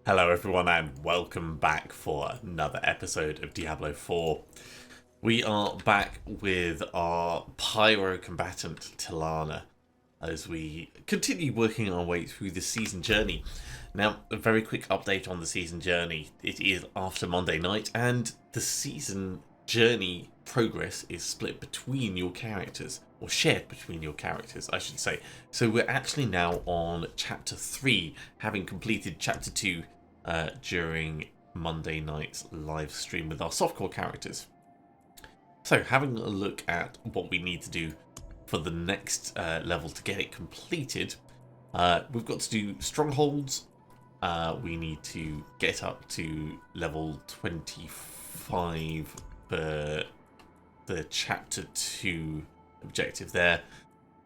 Hello everyone and welcome back for another episode of Diablo 4. We are back with our pyro combatant Tilana as we continue working our way through the season journey. Now, a very quick update on the season journey. It is after Monday night and the season journey progress is split between your characters, or shared between your characters, I should say. So we're actually now on Chapter 3, having completed Chapter 2 during Monday night's live stream with our softcore characters. So having a look at what we need to do for the next level to get it completed, we've got to do strongholds. We need to get up to level 25 for the Chapter 2 objective there.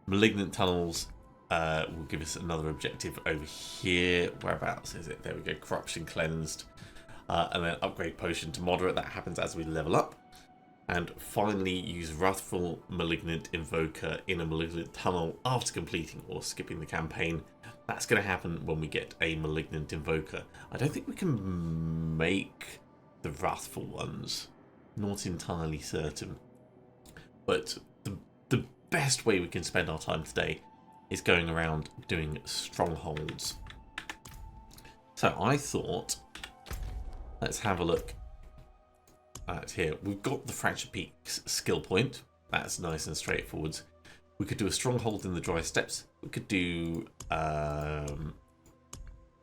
Malignant tunnels will give us another objective over here. Whereabouts is it? There we go. Corruption cleansed. And then upgrade potion to moderate. That happens as we level up. And finally use Wrathful Malignant Invoker in a Malignant Tunnel after completing or skipping the campaign. That's going to happen when we get a Malignant Invoker. I don't think we can make the Wrathful ones. Not entirely certain. But the best way we can spend our time today is going around doing strongholds. So I thought, let's have a look at here. We've got the Fractured Peaks skill point. That's nice and straightforward. We could do a stronghold in the Dry Steppes. We could do a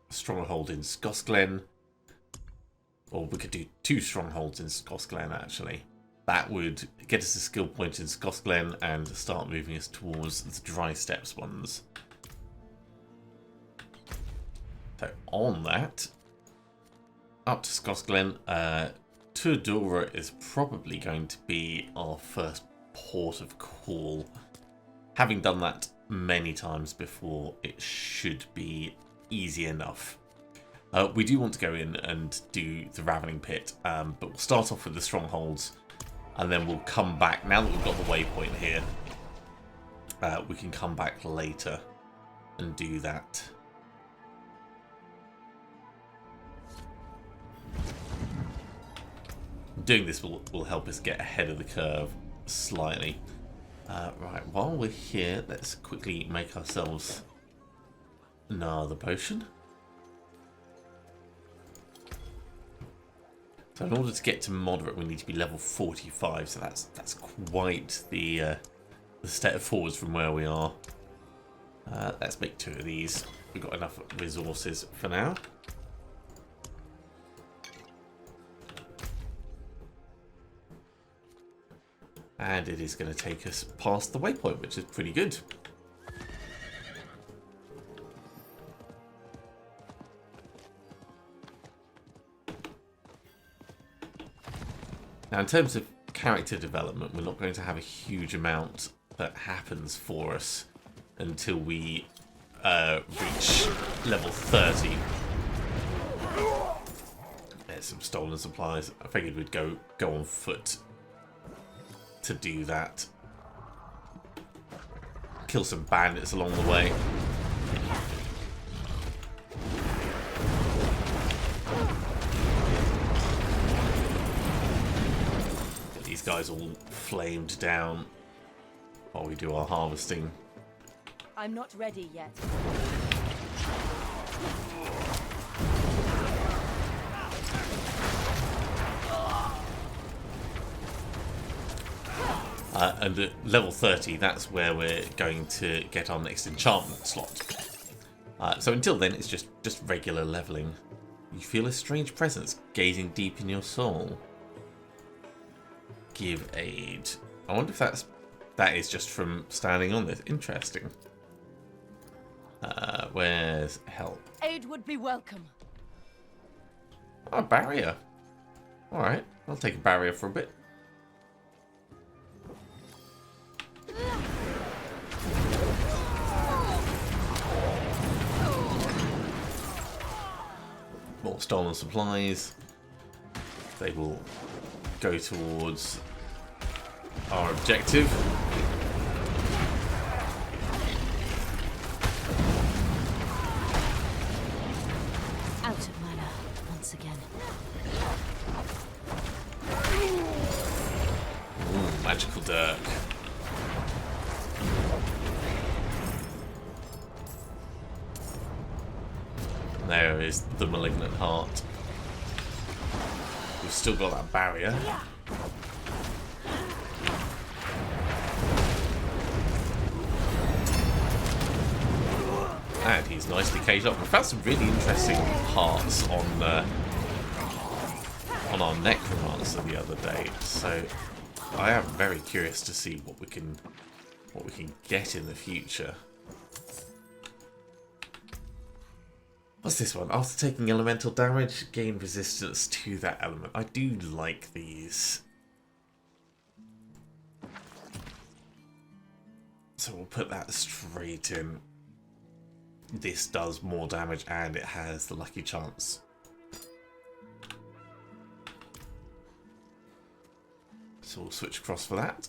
stronghold in Skosglen. Or we could do 2 strongholds in Skosglen, actually. That would get us a skill point in Skosglen and start moving us towards the Dry Steppes ones. So on that, up to Skosglen, Tudora is probably going to be our first port of call. Having done that many times before, it should be easy enough. We do want to go in and do the Ravening Pit, but we'll start off with the strongholds. And then we'll come back, now that we've got the waypoint here, we can come back later and do that. Doing this will help us get ahead of the curve slightly. Right, while we're here, let's quickly make ourselves another potion. So in order to get to moderate, we need to be level 45. So that's quite the step forwards from where we are. Let's make 2 of these. We've got enough resources for now. And it is going to take us past the waypoint, which is pretty good. Now, in terms of character development, we're not going to have a huge amount that happens for us until we reach level 30. There's some stolen supplies. I figured we'd go on foot to do that. Kill some bandits along the way. Guys all flamed down while we do our harvesting. I'm not ready yet. And at level 30, that's where we're going to get our next enchantment slot. So until then, it's just regular leveling. You feel a strange presence gazing deep in your soul. Give aid. I wonder if that is just from standing on this. Interesting. Where's help? Aid would be welcome. Oh, barrier. Alright, I'll take a barrier for a bit. More stolen supplies. They will go towards our objective. Out of mana. once again. Ooh, magical dirk. There is the malignant heart. We've still got that barrier. And he's nicely caged up. We found some really interesting hearts on our necromancer the other day, so I am very curious to see what we can get in the future. What's this one? After taking elemental damage, gain resistance to that element. I do like these. So we'll put that straight in. This does more damage and it has the lucky chance. So we'll switch across for that.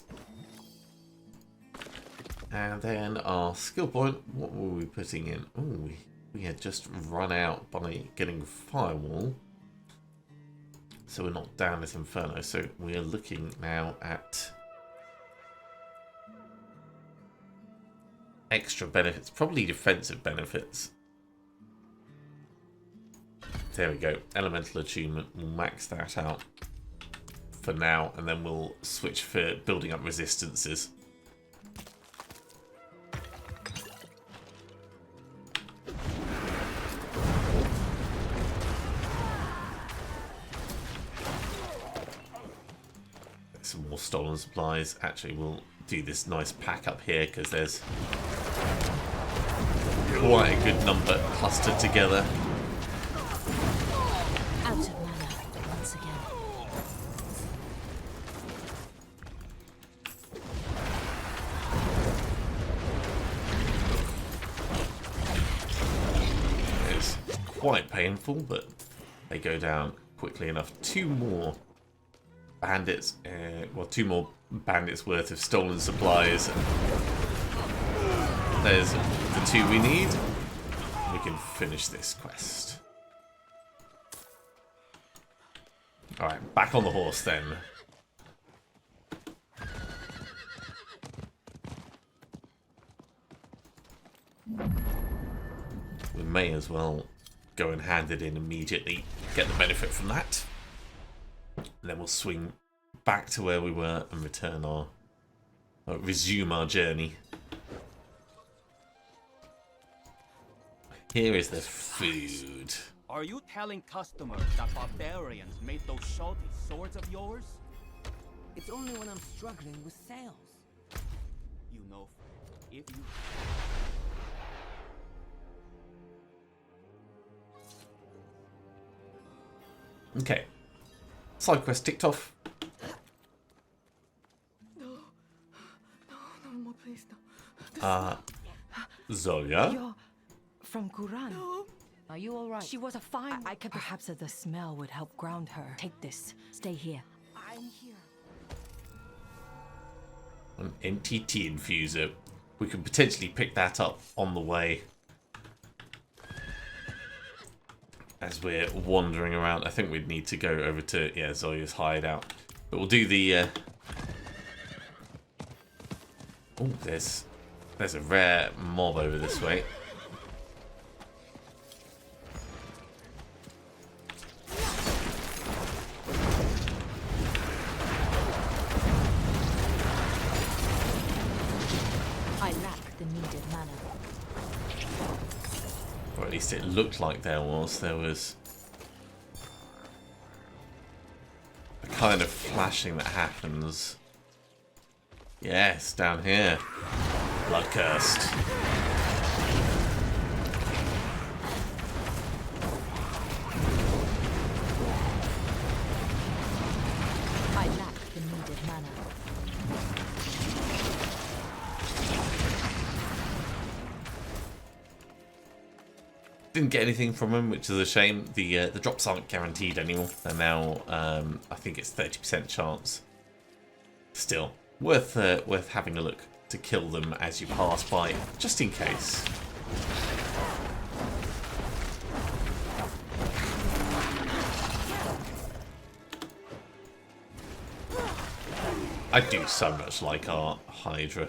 And then our skill point, what were we putting in? Oh, we had just run out by getting firewall. So we're not down this inferno. So we are looking now at extra benefits, probably defensive benefits. There we go. Elemental attunement. We'll max that out for now, and then we'll switch for building up resistances. Some more stolen supplies. Actually, we'll do this nice pack up here because there's quite a good number clustered together. Out of mana once again. It's quite painful, but they go down quickly enough. Two more bandits, well, two more bandits worth of stolen supplies. There's the two we need. We can finish this quest. Alright, back on the horse then. We may as well go and hand it in immediately, get the benefit from that. And then we'll swing back to where we were and return our, resume our journey. Here is the food. Are you telling customers that barbarians made those salty swords of yours? It's only when I'm struggling with sales. You know, if you... Okay. Side quest ticked off. No, more, please, no. Zoya. You're from Quran. No. Are you all right? She was a fine... I could perhaps the smell would help ground her. Take this. Stay here. I'm here. An NTT infuser. We could potentially pick that up on the way as we're wandering around. I think we'd need to go over to Zoya's hideout, but we'll do the. Oh, there's a rare mob over this way. I lack the needed mana. Or at least it looked like there was. There was a kind of flashing that happens. Yes, down here. Blood cursed. I lack the needed mana. Didn't get anything from him, which is a shame. The drops aren't guaranteed anymore. They're now, I think it's 30% chance. Still, worth having a look to kill them as you pass by, just in case. I do so much like our Hydra.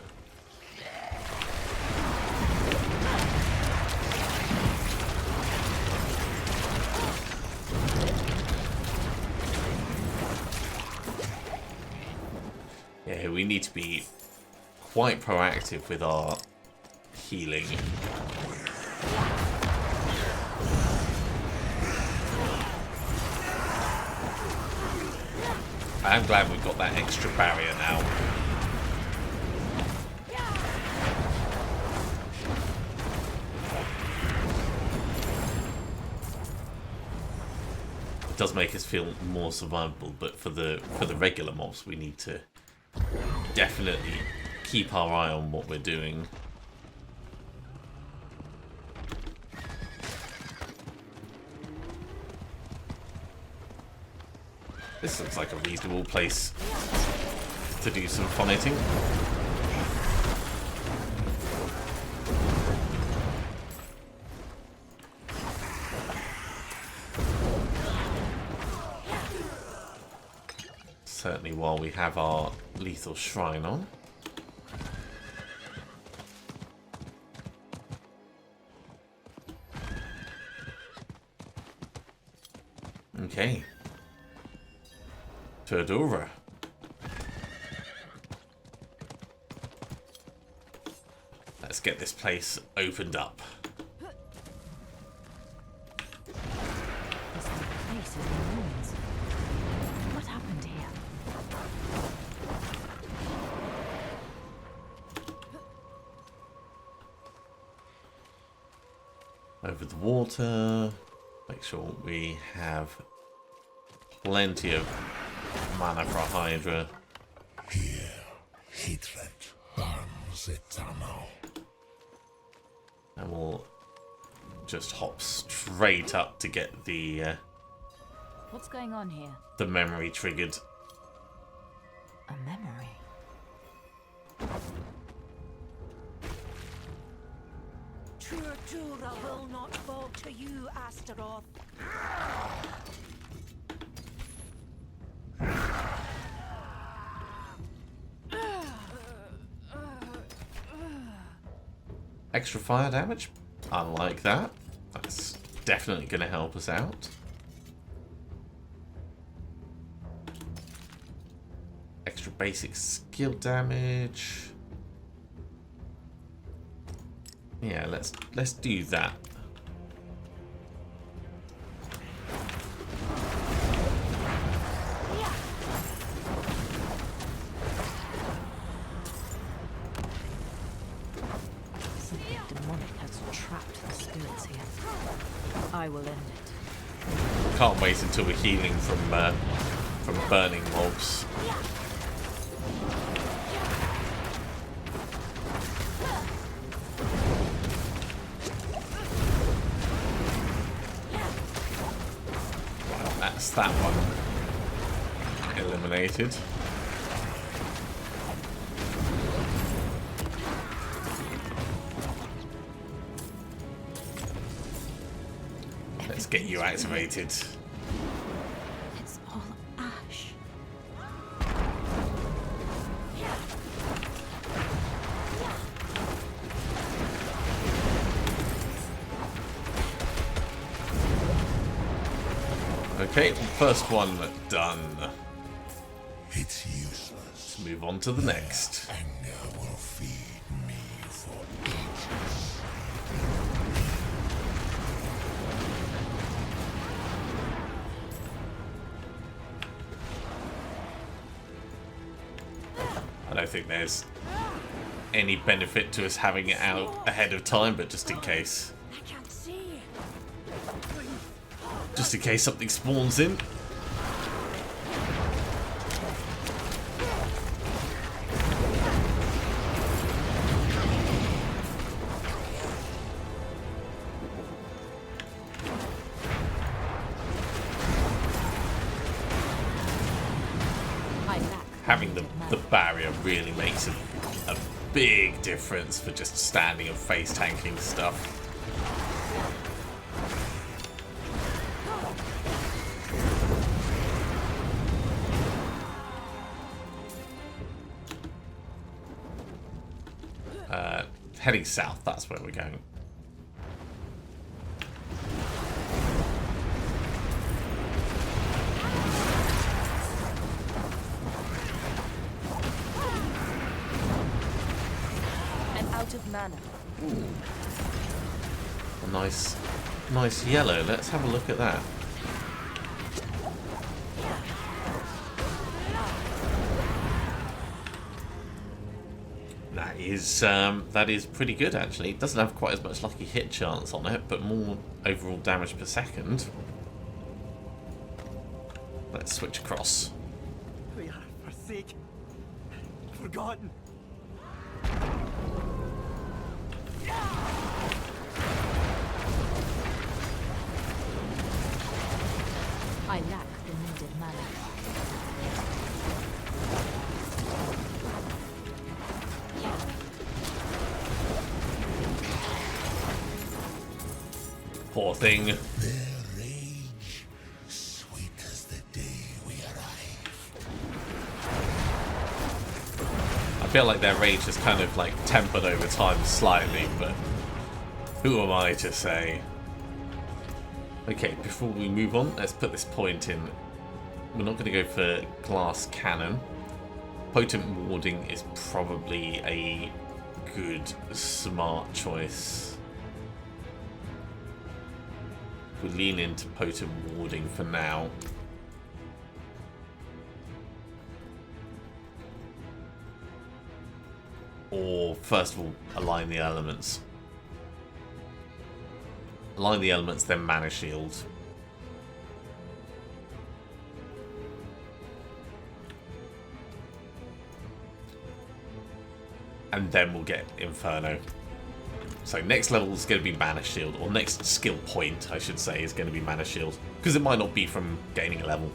Yeah, we need to be quite proactive with our healing. I'm glad we've got that extra barrier now. It does make us feel more survivable, but for the regular mobs, we need to definitely keep our eye on what we're doing. This looks like a reasonable place to do some fighting. Certainly while we have our lethal shrine on. Okay. Turdura. Let's get this place opened up. This place is in ruins. What happened here? Over the water. Make sure we have plenty of mana for a Hydra. Here, hatred burns eternal. And we'll just hop straight up to get the What's going on here? memory triggered. A memory. Turdura will not fall to you, Astaroth. Extra fire damage. I like that. That's definitely going to help us out. Extra basic skill damage. Yeah, let's do that. Something demonic has trapped the spirits here. I will end it. Can't wait until we're healing from burning mobs. Well, that's that one eliminated. Let's get you activated. It's all ash. Okay, first one done. It's useless. Let's move on to the next. Anger will feed me for ages. I don't think there's any benefit to us having it out ahead of time, but just in case. I can't see. Just in case something spawns in. I lack Having the barrier really makes a big difference for just standing and face tanking stuff. Heading south, that's where we're going. And out of mana. A nice yellow. Let's have a look at that. That is pretty good actually. It doesn't have quite as much lucky hit chance on it, but more overall damage per second. Let's switch across. We are forsaken, forgotten. I lack the needed mana. Poor thing. Their rage, sweet as the day we arrive. I feel like their rage is kind of like tempered over time slightly, but who am I to say? Okay, before we move on, let's put this point in. We're not going to go for glass cannon. Potent warding is probably a good, smart choice. We lean into potent warding for now. Or, first of all, align the elements. Align the elements, then mana shield. And then we'll get Inferno. So next level is going to be Mana Shield, or next skill point, I should say, is going to be Mana Shield. Because it might not be from gaining a level.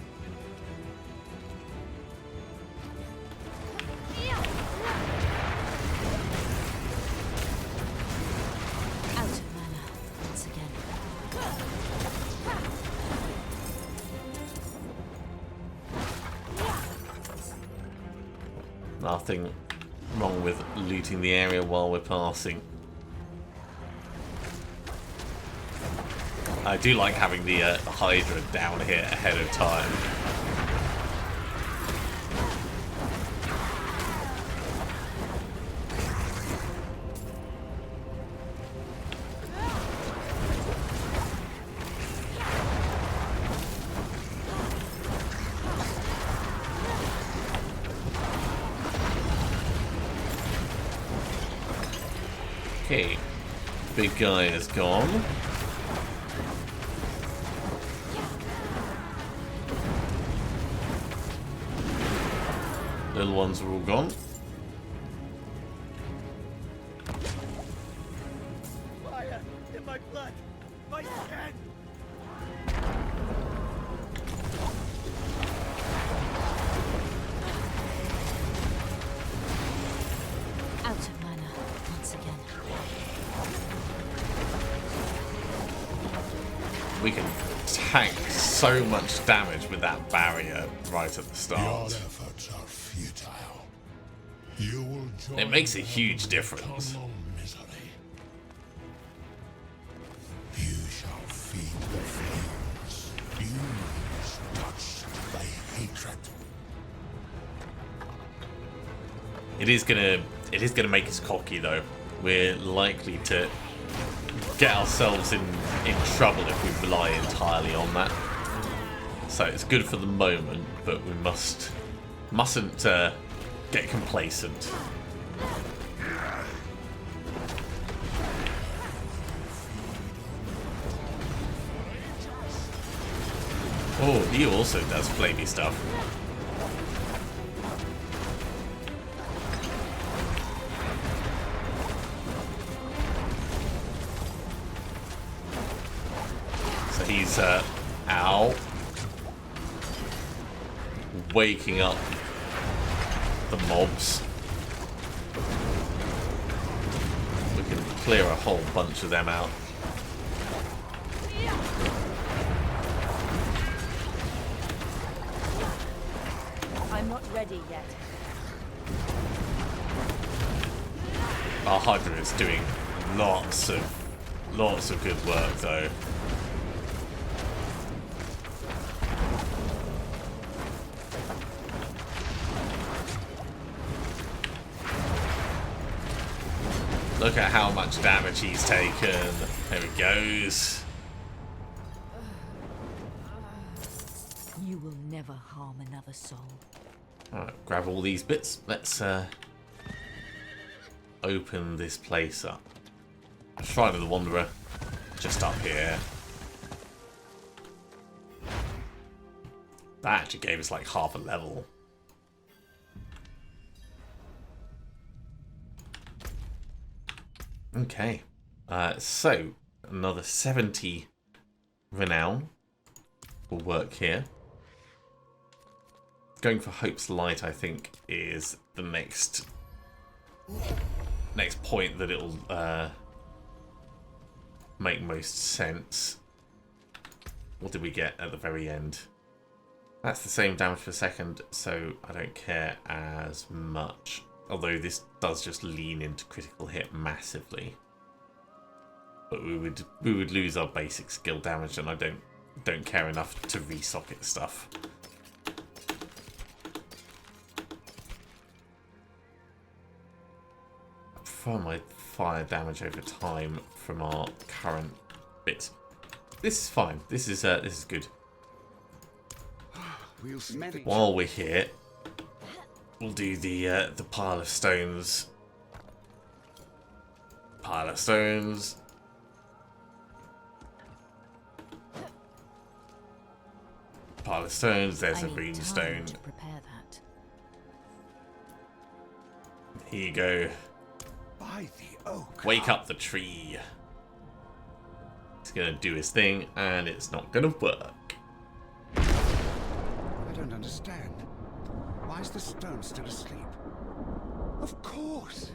Out of mana once again. Nothing wrong with looting the area while we're passing. I do like having the Hydra down here ahead of time. Okay, big guy is gone. Little ones are all gone. Fire in my blood, my skin. Out of mana once again. We can tank so much damage with that barrier right at the Your start. efforts are futile. You will join It makes a them huge in difference. eternal misery. You shall feed the flames. Fuse touched by hatred. It is gonna make us cocky though. We're likely to get ourselves in trouble if we rely entirely on that. So it's good for the moment, but we mustn't get complacent. Oh, he also does flamey stuff. So he's ow, waking up the mobs. We can clear a whole bunch of them out. I'm not ready yet. Our Hydra is doing lots of good work though. Look at how much damage he's taken. There he goes. You will never harm another soul. Alright, grab all these bits. Let's open this place up. Shrine of the Wanderer, just up here. That actually gave us like half a level. Okay, so another 70 renown will work here. Going for Hope's Light, I think, is the next point that it'll make most sense. What did we get at the very end? That's the same damage per second, so I don't care as much. Although this does just lean into critical hit massively. But we would lose our basic skill damage, and I don't care enough to resocket stuff. I prefer my fire damage over time from our current bits. This is fine. This is good. While we're here, we'll do the pile of stones. Pile of stones. Pile of stones. There's a rune stone. To prepare that. Here you go. By the oak. Wake up the tree. It's gonna do his thing, and it's not gonna work. I don't understand. Why is the stone still asleep? Of course!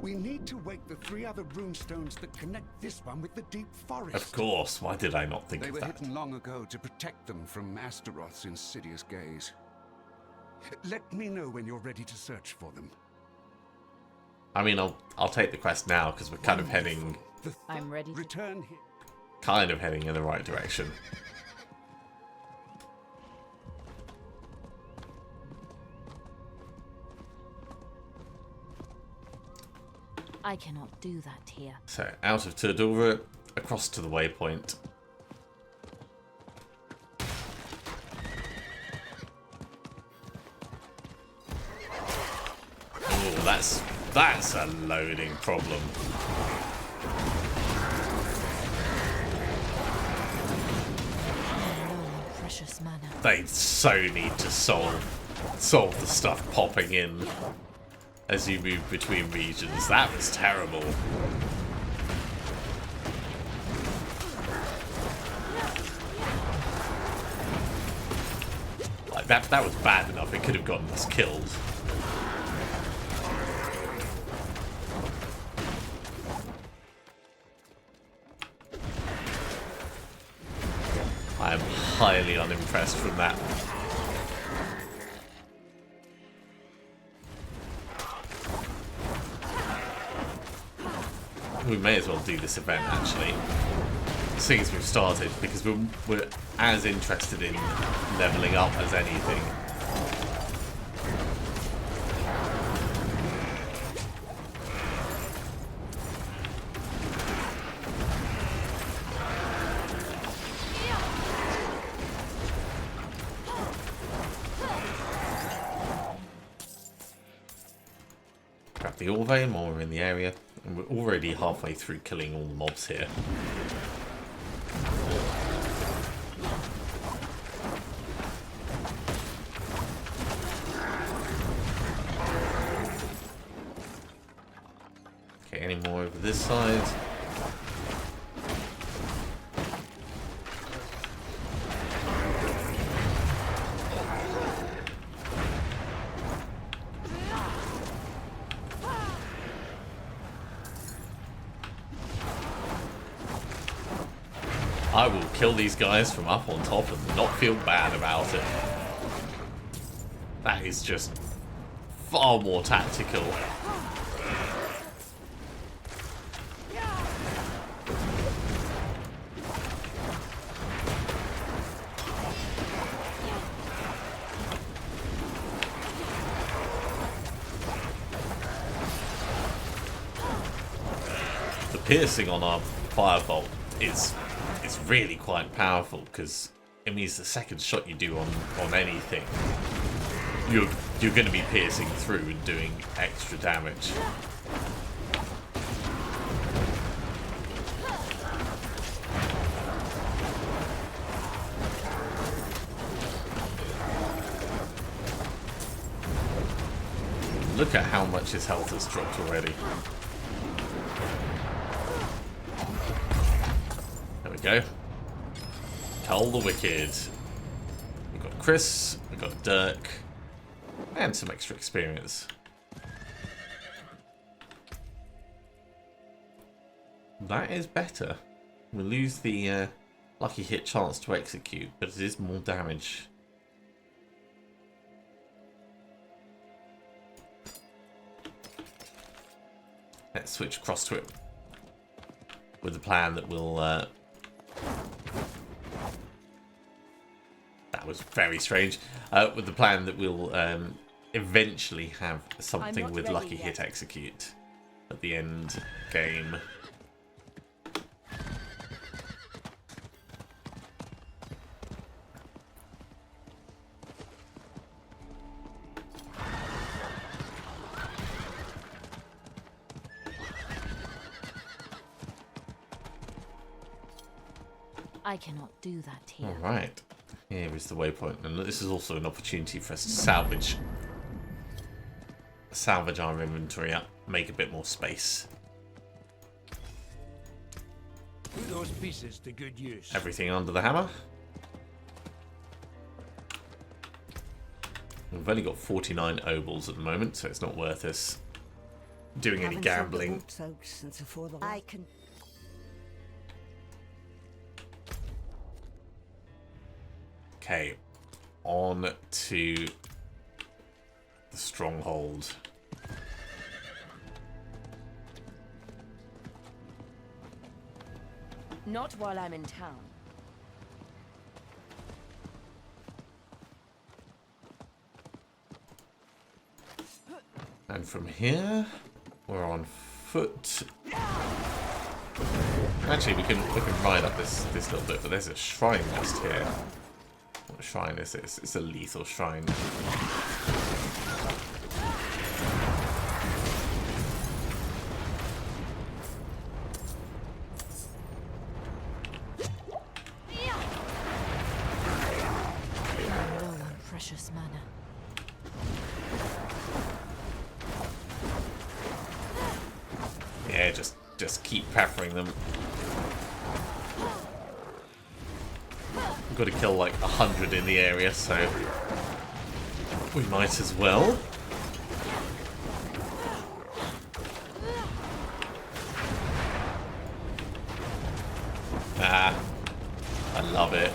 We need to wake the 3 other rune stones that connect this one with the deep forest. Of course, why did I not think They of were that? hidden long ago to protect them from Astaroth's insidious gaze. Let me know when you're ready to search for them. I mean, I'll take the quest now because we're kind of heading I'm ready to Return here. in the right direction. I cannot do that here. So out of Turdura, across to the waypoint. Oh, that's a loading problem. Low on precious mana. They so need to solve the stuff popping in as you move between regions. That was terrible. Like that was bad enough. It could have gotten us killed. I am highly unimpressed from that. We may as well do this event actually, seeing as we've started, because we're as interested in leveling up as anything. Grab the ore vein while we're in the area. And we're already halfway through killing all the mobs here. Okay, any more over this side? I will kill these guys from up on top and not feel bad about it. That is just far more tactical piercing on our firebolt is really quite powerful, because it means the second shot you do on anything, you're going to be piercing through and doing extra damage. Look at how much his health has dropped already. There we go. Cull the Wicked. We've got Chris, we've got Dirk, and some extra experience. That is better. We lose the lucky hit chance to execute, but it is more damage. Let's switch across to it with the plan that we'll... that was very strange. With the plan that we'll eventually have something with lucky hit execute at the end game. I cannot do that here. Alright, here is the waypoint, and this is also an opportunity for us to salvage our inventory up, make a bit more space. Put those pieces to good use. Everything under the hammer. We've only got 49 obols at the moment, so it's not worth us doing any gambling. I can. Okay, on to the stronghold. Not while I'm in town. And from here, we're on foot. Actually, we can ride up this little bit, but there's a shrine just here. What shrine is this? It's a lethal shrine. Low on precious mana. Yeah, just keep peppering them. We've got to kill like 100 in the area, so we might as well. Ah, I love it.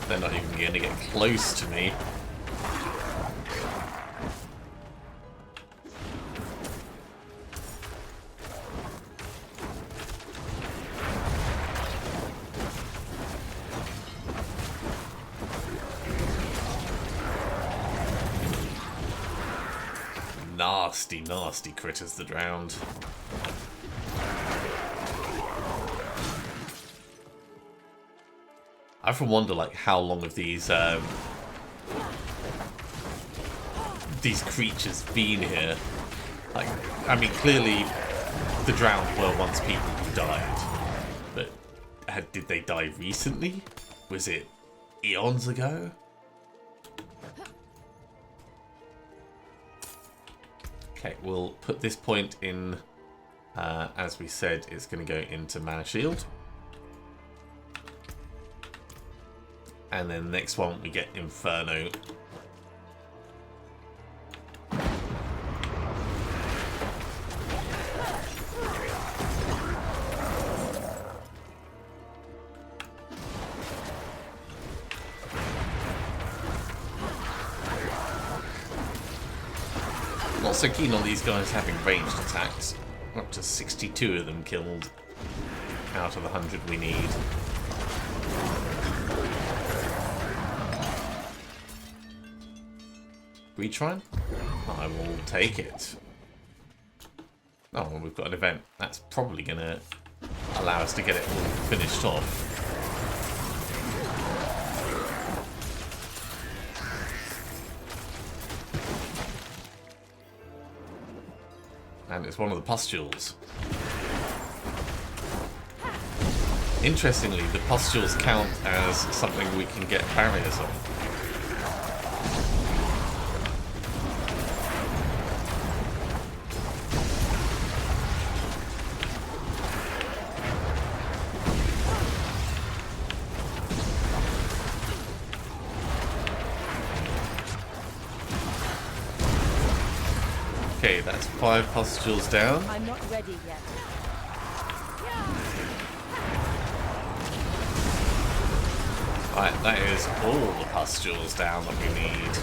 They're not even going to get close to me. Nasty, nasty critters that drowned. I often wonder, like, how long have these creatures been here? Like, I mean, clearly the drowned were once people who died, but did they die recently? Was it eons ago? Okay, we'll put this point in, as we said, it's going to go into Mana Shield. And then the next one we get Inferno. Not so keen on these guys having ranged attacks. Up to 62 of them killed out of the 100 we need. Retry? I will take it. Oh, well, we've got an event. That's probably going to allow us to get it all finished off. And it's one of the pustules. Interestingly, the pustules count as something we can get barriers on. Okay, that's 5 pustules down. I'm not ready yet. Right, that is all the pustules down that we need.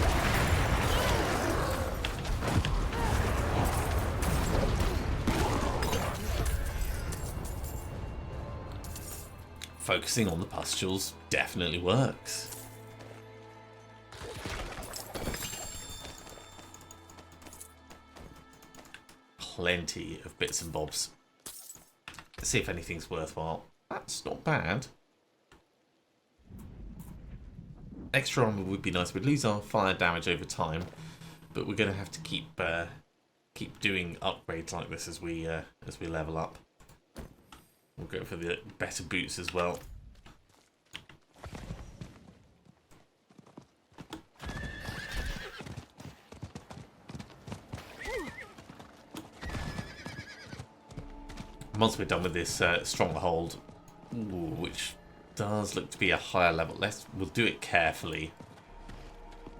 Focusing on the pustules definitely works. Plenty of bits and bobs. Let's see if anything's worthwhile. That's not bad. Extra armor would be nice. We'd lose our fire damage over time, but we're going to have to keep doing upgrades like this as we level up. We'll go for the better boots as well. Once we're done with this stronghold, which does look to be a higher level, we'll do it carefully.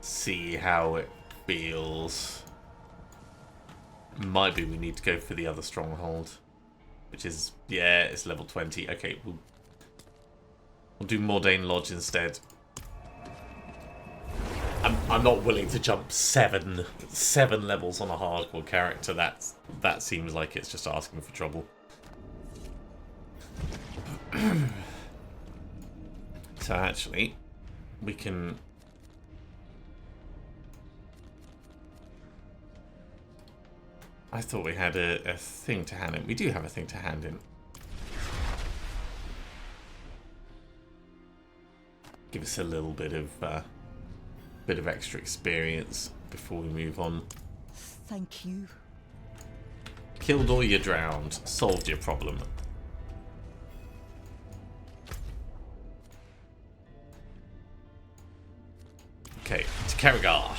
See how it feels. Might be we need to go for the other stronghold, which is, yeah, it's level 20. Okay, we'll do Mordain Lodge instead. I'm not willing to jump seven levels on a hardcore character. That seems like it's just asking for trouble. So actually, we can... I thought we had a thing to hand in. We do have a thing to hand in. Give us a little bit of extra experience before we move on. Thank you. Killed or you drowned. Solved your problem. Okay, to Karagar.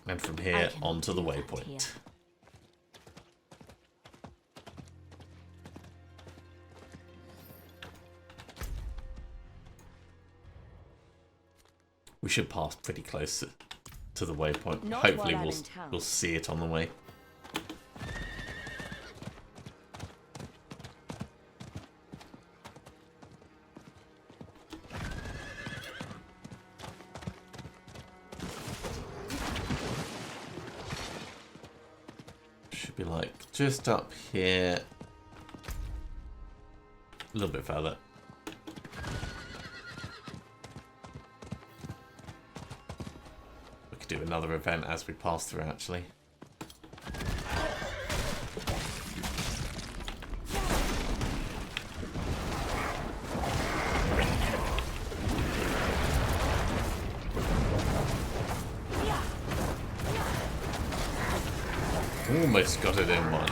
And from here onto the waypoint. We should pass pretty close to the waypoint. Not Hopefully while I'm in town. we'll see it on the way. Should be like just up here. A little bit further. Do another event as we pass through, actually. Almost got it in one.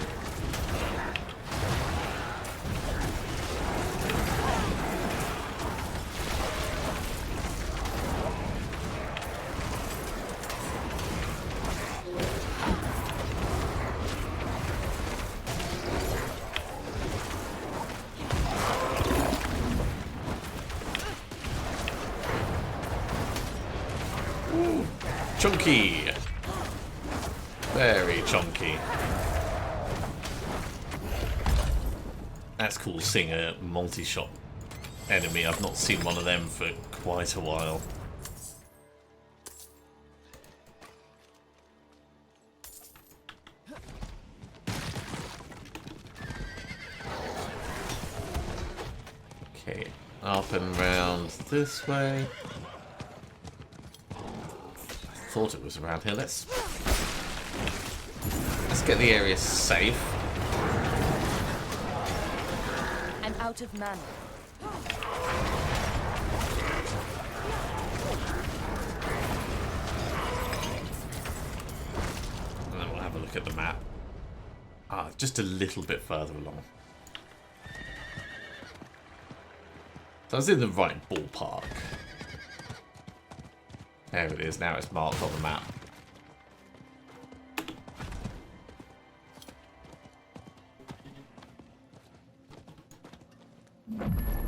Chunky! Very chunky. That's cool seeing a multi-shot enemy. I've not seen one of them for quite a while. Okay, up and round this way. thought it was around here. Let's get the area safe. I'm out of mana. And then we'll have a look at the map. Ah, just a little bit further along. So I was in the right ballpark. There it is, now it's marked on the map.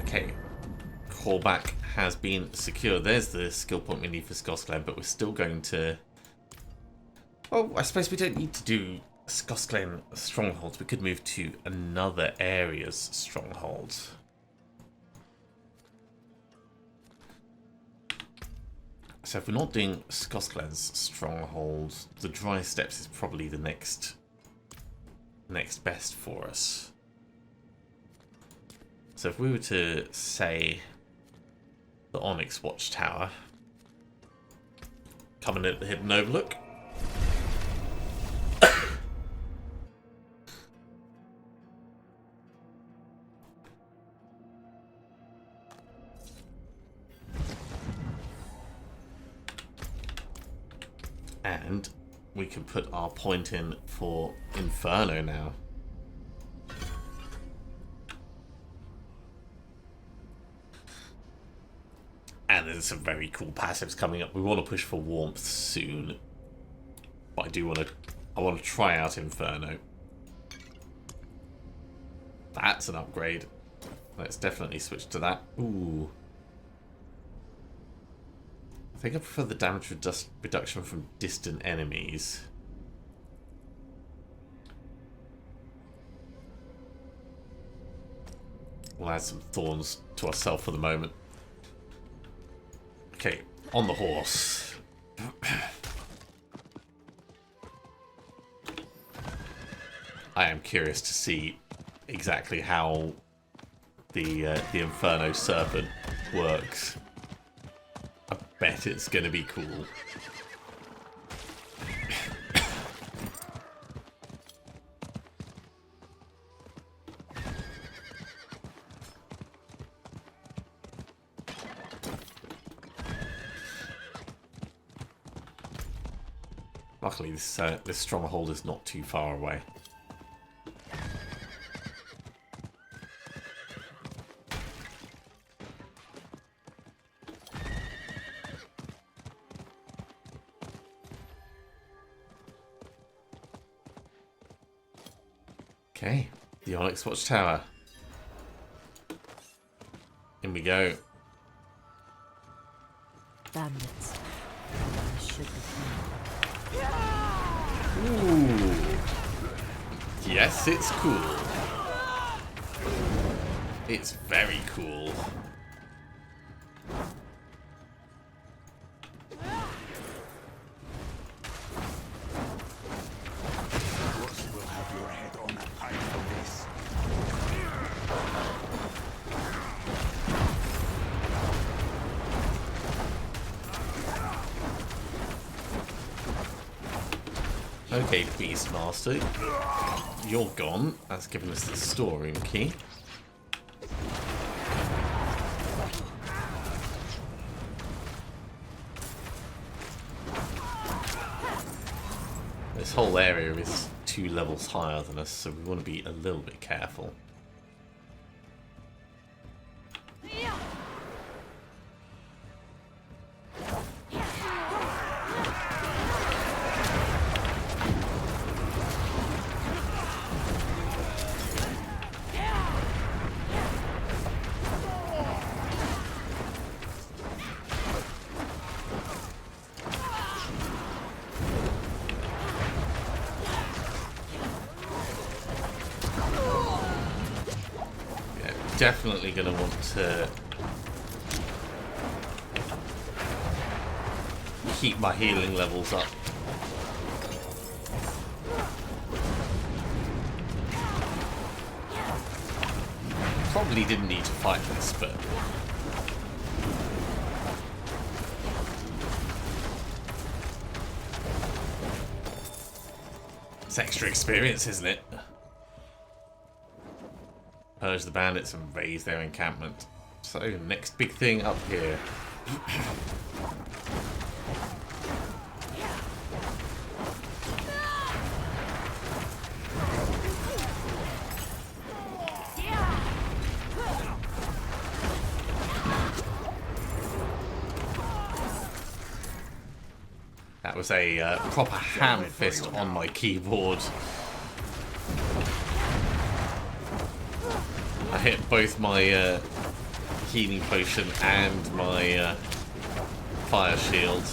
Okay, callback has been secured. There's the skill point we need for Skosglen, but we're still going to... Oh, I suppose we don't need to do Skosglen strongholds. We could move to another area's strongholds. So if we're not doing Skosglen's strongholds, the Dry Steppes is probably the next best for us. So if we were to say the Onyx Watchtower, coming in at the Hidden Overlook. And we can put our point in for Inferno now. And there's some very cool passives coming up. We want to push for Warmth soon. But I want to try out Inferno. That's an upgrade. Let's definitely switch to that. Ooh. I think I prefer the damage reduction from distant enemies. We'll add some thorns to ourselves for the moment. Okay, on the horse. I am curious to see exactly how the Inferno Serpent works. I bet it's going to be cool. Luckily, this stronghold is not too far away. Okay, the Onyx Watchtower. In we go. Bandits. I should be Ooh. Yes, it's cool. It's very cool. We'll have your head on a pike for this. Okay, Beastmaster, you're gone. That's given us the storeroom key. This whole area is 2 levels higher than us, so we want to be a little bit careful. Definitely going to want to keep my healing levels up. Probably didn't need to fight this, but It's extra experience, isn't it? Purge the bandits and raise their encampment. So, next big thing up here. That was a proper ham fist on my keyboard. I hit both my healing potion and my fire shield.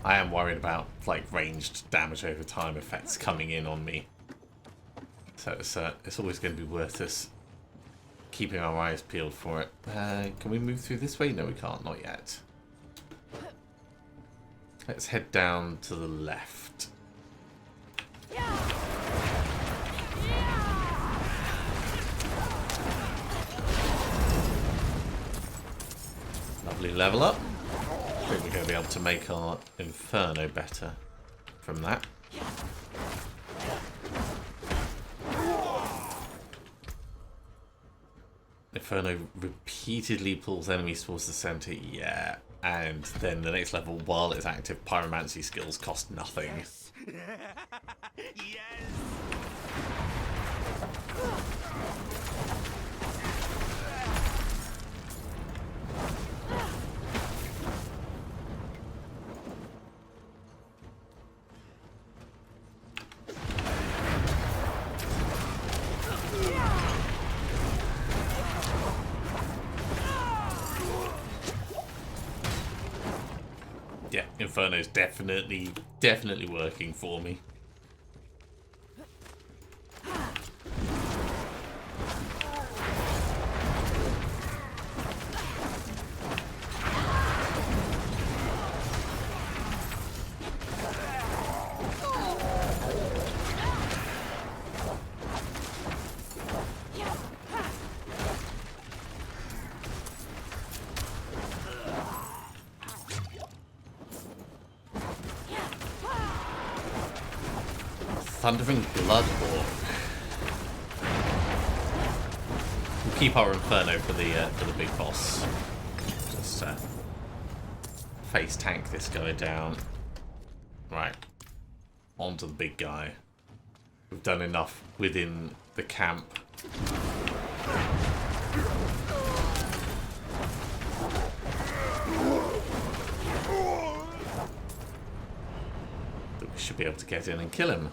I am worried about like ranged damage over time effects coming in on me. So it's always going to be worth us keeping our eyes peeled for it. Can we move through this way? No, we can't. Not yet. Let's head down to the left. Lovely level up. I think we're going to be able to make our Inferno better from that. Inferno repeatedly pulls enemies towards the center, yeah. And then the next level, while it's active, pyromancy skills cost nothing. Yes. Yeah, Inferno's definitely working for me. Thundering Bloodhawk. We'll keep our Inferno for the big boss. Just face tank this guy down. Right, on to the big guy. We've done enough within the camp. That we should be able to get in and kill him.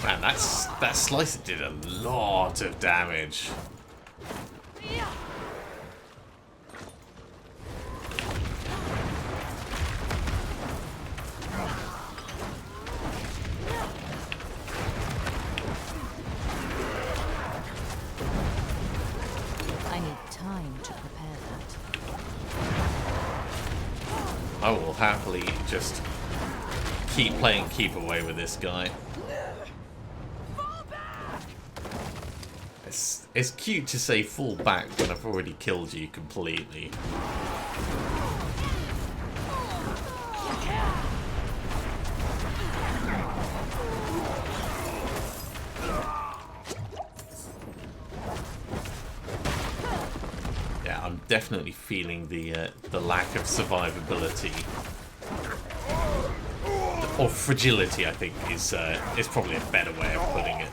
Man, that slicer did a lot of damage. I need time to prepare that. I will happily just keep playing keep away with this guy. It's cute to say fall back when I've already killed you completely. Yeah, I'm definitely feeling the lack of survivability. Or fragility, I think, is probably a better way of putting it.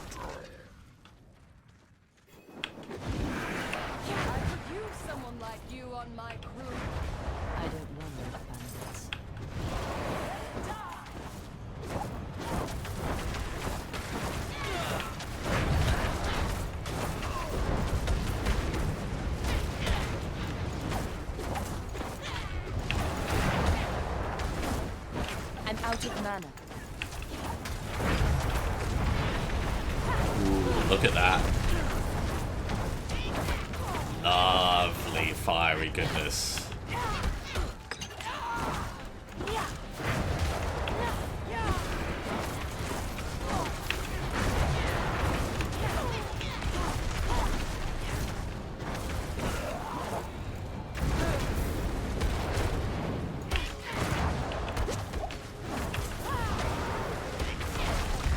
I'm out of mana. look at that. Lovely fiery goodness.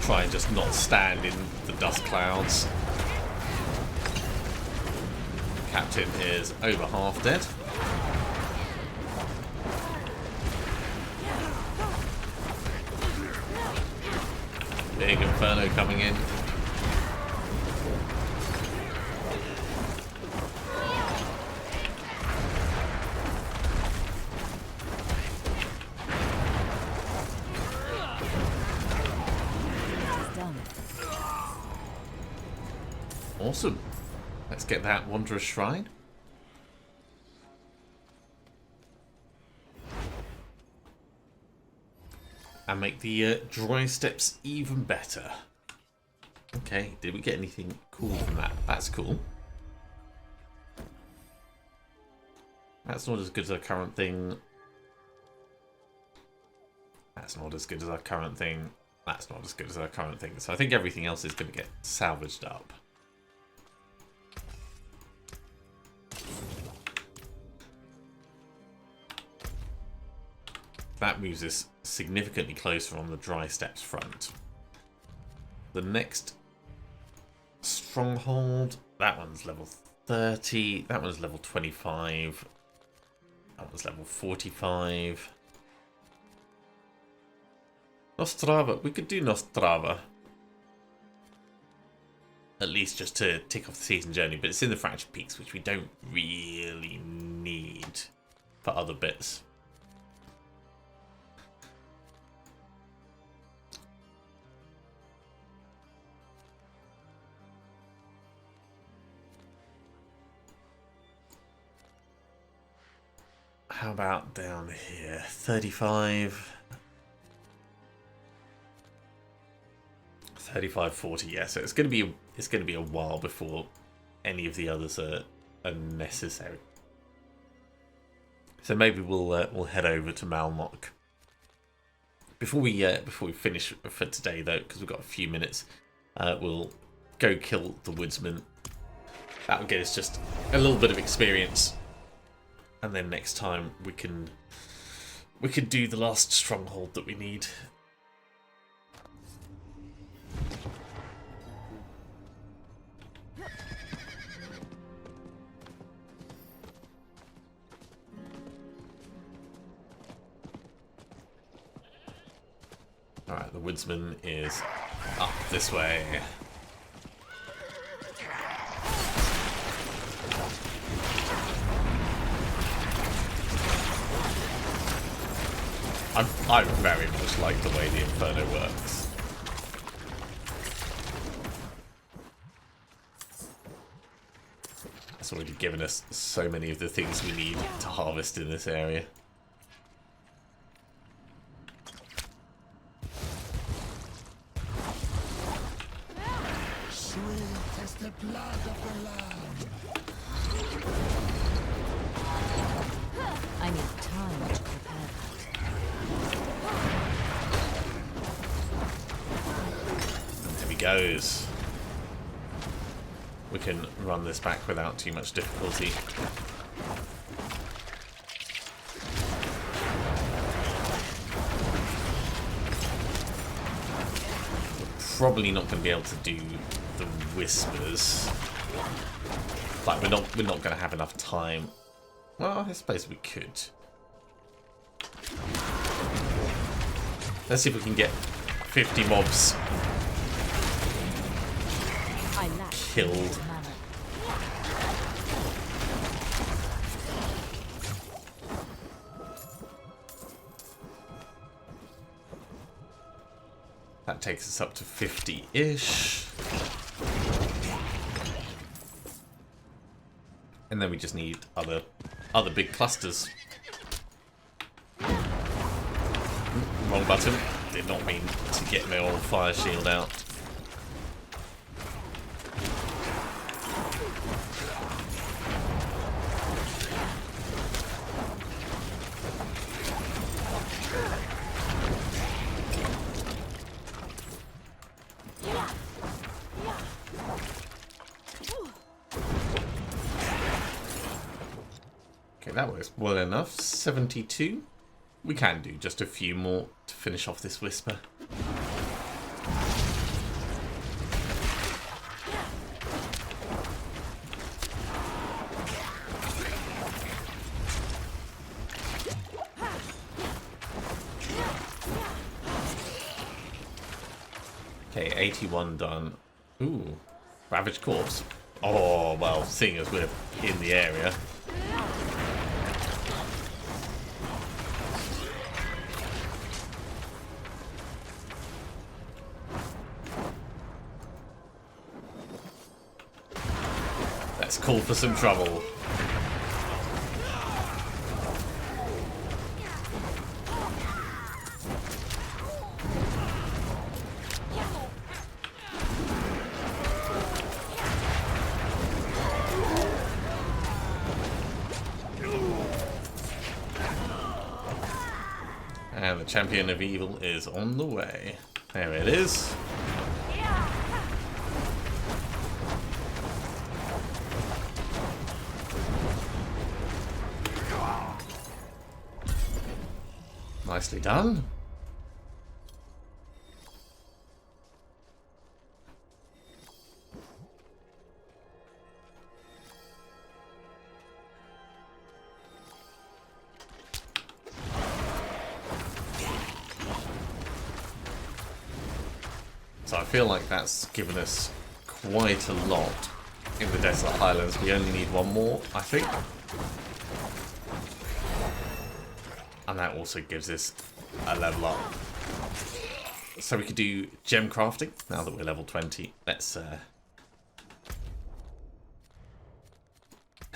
Try and just not stand in the dust clouds. Captain is over half dead. Big Inferno coming in. Awesome. Let's get that Wanderer's Shrine. And make the dry steps even better. Okay, did we get anything cool from that? That's cool. That's not as good as our current thing. That's not as good as our current thing. That's not as good as our current thing. So I think everything else is going to get salvaged up. That moves us significantly closer on the dry steps front. The next stronghold, that one's level 30, that one's level 25, that one's level 45. Nostrava, we could do Nostrava. At least just to tick off the season journey, but it's in the Fractured Peaks, which we don't really need for other bits. How about down here? 35. 35, 40, yeah, so it's gonna be a while before any of the others are necessary. So maybe we'll head over to Malmok. Before we finish for today though, because we've got a few minutes, we'll go kill the woodsman. That'll get us just a little bit of experience. And then next time we can do the last stronghold that we need. Alright, the woodsman is up this way. I very much like the way the Inferno works. It's already given us so many of the things we need to harvest in this area. Sweet as the blood of the Lamb. I need time to prepare that. There he goes. We can run this back without too much difficulty. We're probably not going to be able to do the whispers. Like we're not going to have enough time. Well, I suppose we could. Let's see if we can get 50 mobs killed. That takes us up to 50-ish. And then we just need other big clusters. Wrong button. Did not mean to get my old fire shield out. Okay, that works well enough. 72. We can do just a few more to finish off this Whisper. Okay, 81 done. Ooh, Ravaged Corpse. Oh, well, seeing as we're in the area. Let's call for some trouble. And the Champion of Evil is on the way. There it is. Nicely done. So I feel like that's given us quite a lot in the Desolate Highlands. We only need one more, I think. And that also gives us a level up. So we could do gem crafting now that we're level 20. Let's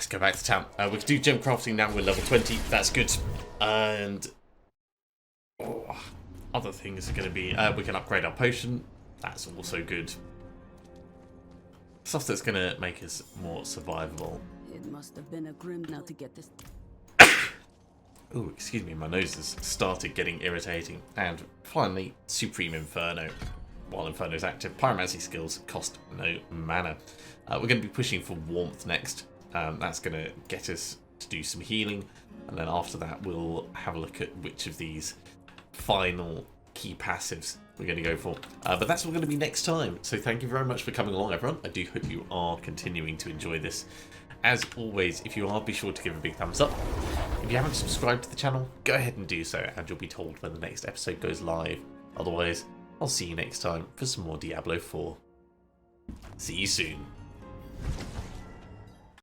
go back to town. We could do gem crafting now we're level 20. That's good. And other things are going to be we can upgrade our potion. That's also good. Stuff that's going to make us more survivable. It must have been a grim now to get this. Oh, excuse me, my nose has started getting irritating. And finally, Supreme Inferno. While Inferno's active, pyromancy skills cost no mana. We're going to be pushing for warmth next. That's going to get us to do some healing. And then after that, we'll have a look at which of these final key passives we're going to go for. But that's all going to be next time. So thank you very much for coming along, everyone. I do hope you are continuing to enjoy this. As always, if you are, be sure to give a big thumbs up. If you haven't subscribed to the channel, go ahead and do so, and you'll be told when the next episode goes live. Otherwise, I'll see you next time for some more Diablo 4. See you soon.